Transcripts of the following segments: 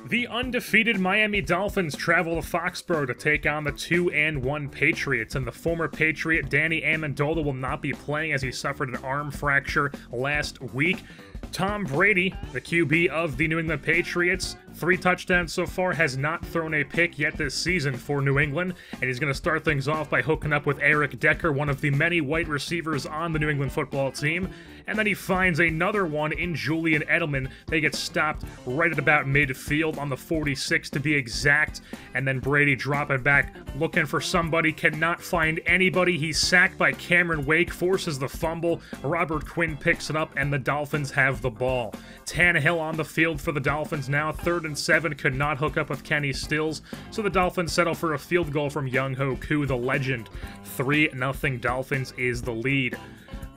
The undefeated Miami Dolphins travel to Foxborough to take on the 2-1 Patriots, and the former Patriot Danny Amendola will not be playing as he suffered an arm fracture last week. Tom Brady, the QB of the New England Patriots, 3 touchdowns so far, has not thrown a pick yet this season for New England, and he's going to start things off by hooking up with Eric Decker, one of the many white receivers on the New England football team, and then he finds another one in Julian Edelman. They get stopped right at about midfield on the 46 to be exact, and then Brady dropping back, looking for somebody, cannot find anybody. He's sacked by Cameron Wake, forces the fumble, Robert Quinn picks it up, and the Dolphins have the ball. Tannehill on the field for the Dolphins now, 3rd and 7, could not hook up with Kenny Stills, so the Dolphins settle for a field goal from Younghoe Koo, the legend. 3-0 Dolphins is the lead.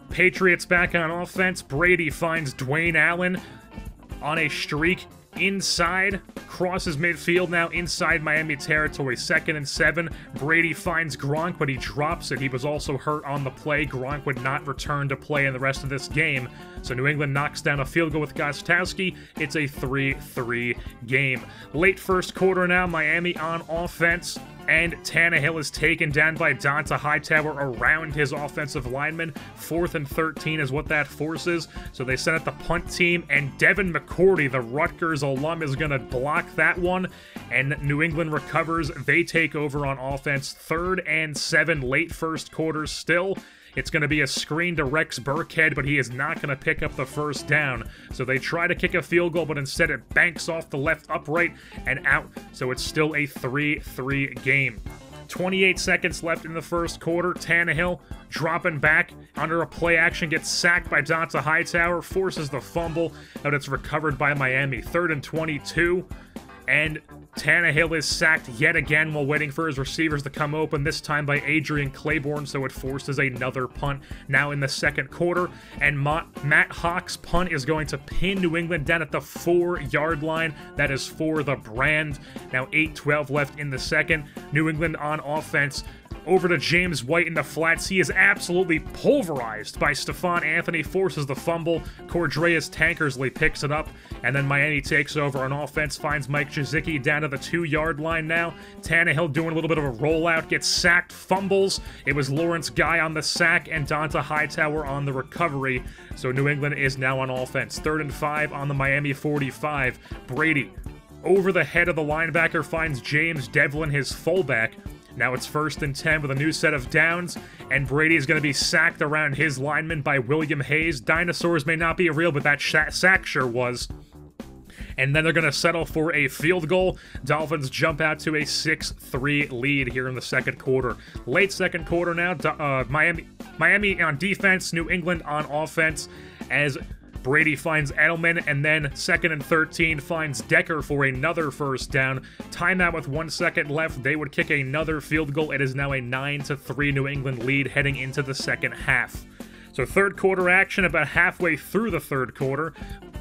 Patriots back on offense. Brady finds Dwayne Allen on a streak inside, crosses midfield now inside Miami territory, 2nd and 7. Brady finds Gronk, but he drops it. He was also hurt on the play. Gronk would not return to play in the rest of this game, so New England knocks down a field goal with Gostkowski. It's a 3-3 game. Late first quarter now, Miami on offense, and Tannehill is taken down by Donta Hightower around his offensive lineman. 4th and 13 is what that forces, so they send out the punt team, and Devin McCourty, the Rutgers alum, is going to block that one, and New England recovers. They take over on offense. 3rd and 7, late first quarter still. It's going to be a screen to Rex Burkhead, but he is not going to pick up the first down. So they try to kick a field goal, but instead it banks off the left upright and out. So it's still a 3-3 game. 28 seconds left in the first quarter. Tannehill dropping back under a play action, gets sacked by Donta Hightower, forces the fumble, but it's recovered by Miami. 3rd and 22. And Tannehill is sacked yet again while waiting for his receivers to come open, this time by Adrian Claiborne, so it forces another punt now in the second quarter. And Matt Hawk's punt is going to pin New England down at the 4-yard line. That is for the brand. Now 8:12 left in the second. New England on offense. Over to James White in the flats. He is absolutely pulverized by Stephon Anthony, forces the fumble. Cordreas Tankersley picks it up, and then Miami takes over on offense, finds Mike Gesicki down to the 2-yard line now. Tannehill doing a little bit of a rollout, gets sacked, fumbles. It was Lawrence Guy on the sack and Donta Hightower on the recovery. So New England is now on offense. 3rd and 5 on the Miami 45. Brady, over the head of the linebacker, finds James Devlin, his fullback. Now it's 1st and 10 with a new set of downs, and Brady is going to be sacked around his lineman by William Hayes. Dinosaurs may not be real, but that sack sure was. And then they're going to settle for a field goal. Dolphins jump out to a 6-3 lead here in the second quarter. Late second quarter now, Miami on defense, New England on offense, as Brady finds Edelman, and then 2nd and 13 finds Decker for another first down. Timeout with 1 second left. They would kick another field goal. It is now a 9-3 New England lead heading into the second half. So third quarter action about halfway through the third quarter.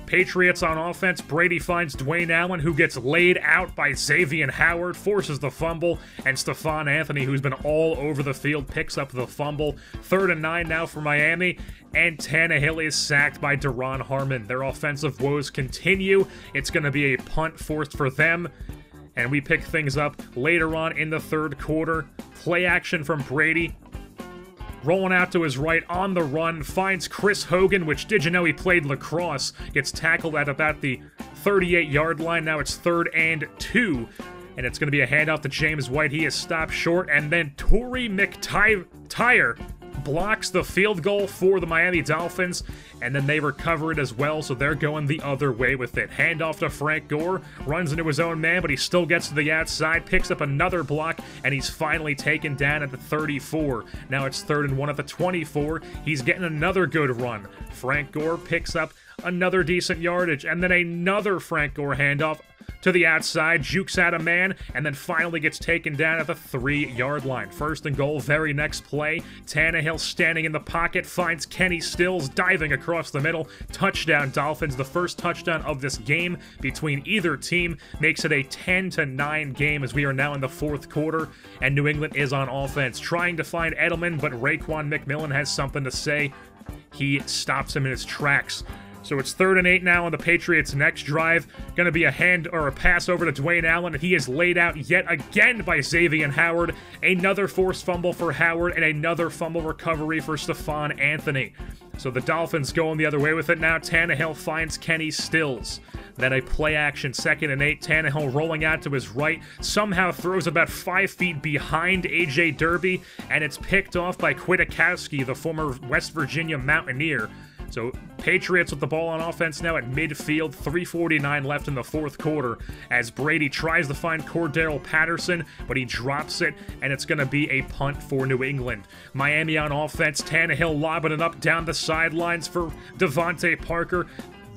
Patriots on offense. Brady finds Dwayne Allen, who gets laid out by Xavier Howard, forces the fumble, and Stephon Anthony, who's been all over the field, picks up the fumble. 3rd and 9 now for Miami, and Tannehill is sacked by Daron Harmon. Their offensive woes continue. It's going to be a punt forced for them, and we pick things up later on in the third quarter. Play action from Brady. Rolling out to his right on the run, finds Chris Hogan, which, did you know he played lacrosse? Gets tackled at about the 38-yard line. Now it's 3rd and 2, and it's going to be a handoff to James White. He is stopped short, and then Torrey McTyer blocks the field goal for the Miami Dolphins, and then they recover it as well, so they're going the other way with it. Handoff to Frank Gore, runs into his own man, but he still gets to the outside, picks up another block, and he's finally taken down at the 34. Now it's 3rd and 1 at the 24. He's getting another good run. Frank Gore picks up another decent yardage, and then another Frank Gore handoff to the outside, jukes out a man, and then finally gets taken down at the 3-yard line. 1st and goal, very next play. Tannehill standing in the pocket, finds Kenny Stills, diving across the middle. Touchdown Dolphins, the first touchdown of this game between either team, makes it a 10-9 game as we are now in the fourth quarter, and New England is on offense, trying to find Edelman, but Raekwon McMillan has something to say. He stops him in his tracks. So it's 3rd and 8 now on the Patriots' next drive. Going to be a hand or a pass over to Dwayne Allen, and he is laid out yet again by Xavier Howard. Another forced fumble for Howard, and another fumble recovery for Stephon Anthony. So the Dolphins going the other way with it now. Tannehill finds Kenny Stills. Then a play action 2nd and 8. Tannehill rolling out to his right. Somehow throws about 5 feet behind A.J. Derby, and it's picked off by Kwiatkowski, the former West Virginia Mountaineer. So Patriots with the ball on offense now at midfield, 3:49 left in the 4th quarter, as Brady tries to find Cordero Patterson, but he drops it, and it's going to be a punt for New England. Miami on offense, Tannehill lobbing it up down the sidelines for Devontae Parker,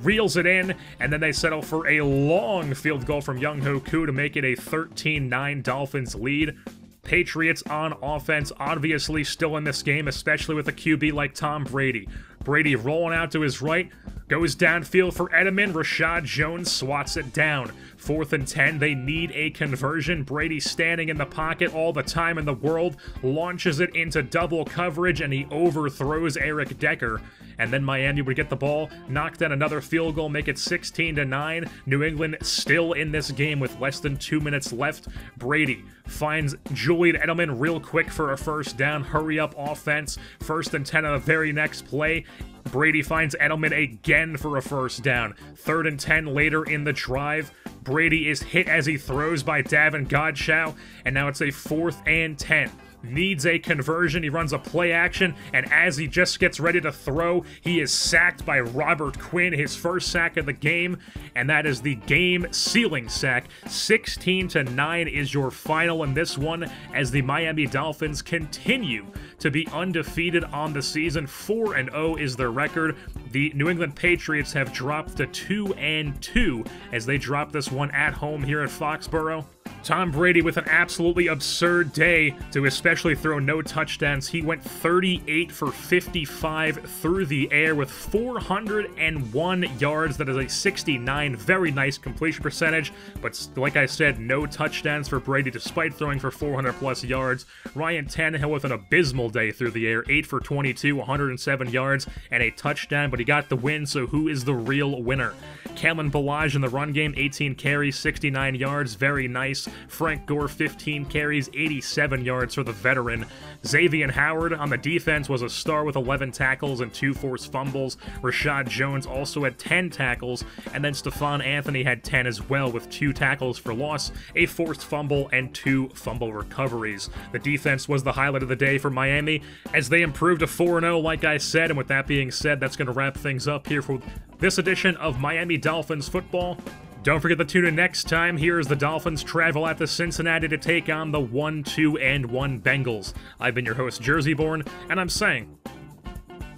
reels it in, and then they settle for a long field goal from Younghoe Koo to make it a 13-9 Dolphins lead. Patriots on offense, obviously still in this game, especially with a QB like Tom Brady. Brady rolling out to his right, goes downfield for Edelman. Rashad Jones swats it down. 4th and 10, they need a conversion. Brady standing in the pocket all the time in the world, launches it into double coverage, and he overthrows Eric Decker. And then Miami would get the ball, knock down another field goal, make it 16-9. New England still in this game with less than 2 minutes left. Brady finds Julian Edelman real quick for a first down. Hurry up offense. 1st and 10 on the very next play. Brady finds Edelman again for a first down. 3rd and 10 later in the drive. Brady is hit as he throws by Davin Godchaux, and now it's a 4th and 10. Needs a conversion. He runs a play action, and as he just gets ready to throw, he is sacked by Robert Quinn, his first sack of the game, and that is the game-sealing sack. 16-9 is your final in this one, as the Miami Dolphins continue to be undefeated on the season. 4-0 is their record. The New England Patriots have dropped to 2-2 as they drop this one at home here at Foxborough. Tom Brady with an absolutely absurd day to especially throw no touchdowns. He went 38 for 55 through the air with 401 yards. That is a 69. Very nice completion percentage, but like I said, no touchdowns for Brady despite throwing for 400-plus yards. Ryan Tannehill with an abysmal day through the air. 8 for 22, 107 yards, and a touchdown, but he got the win, so who is the real winner? Kalen Ballage in the run game, 18 carries, 69 yards. Very nice. Frank Gore, 15 carries, 87 yards for the veteran. Xavier Howard on the defense was a star with 11 tackles and 2 forced fumbles. Rashad Jones also had 10 tackles, and then Stephon Anthony had 10 as well with 2 tackles for loss, a forced fumble, and 2 fumble recoveries. The defense was the highlight of the day for Miami as they improved to 4-0, like I said, and with that being said, that's going to wrap things up here for this edition of Miami Dolphins football. Don't forget to tune in next time. Here as the Dolphins travel out to Cincinnati to take on the 1-2-1 Bengals. I've been your host, Jerseyborn, and I'm saying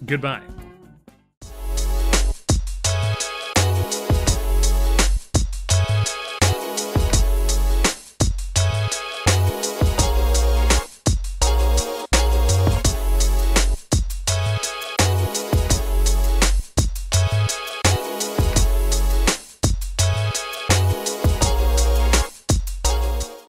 goodbye.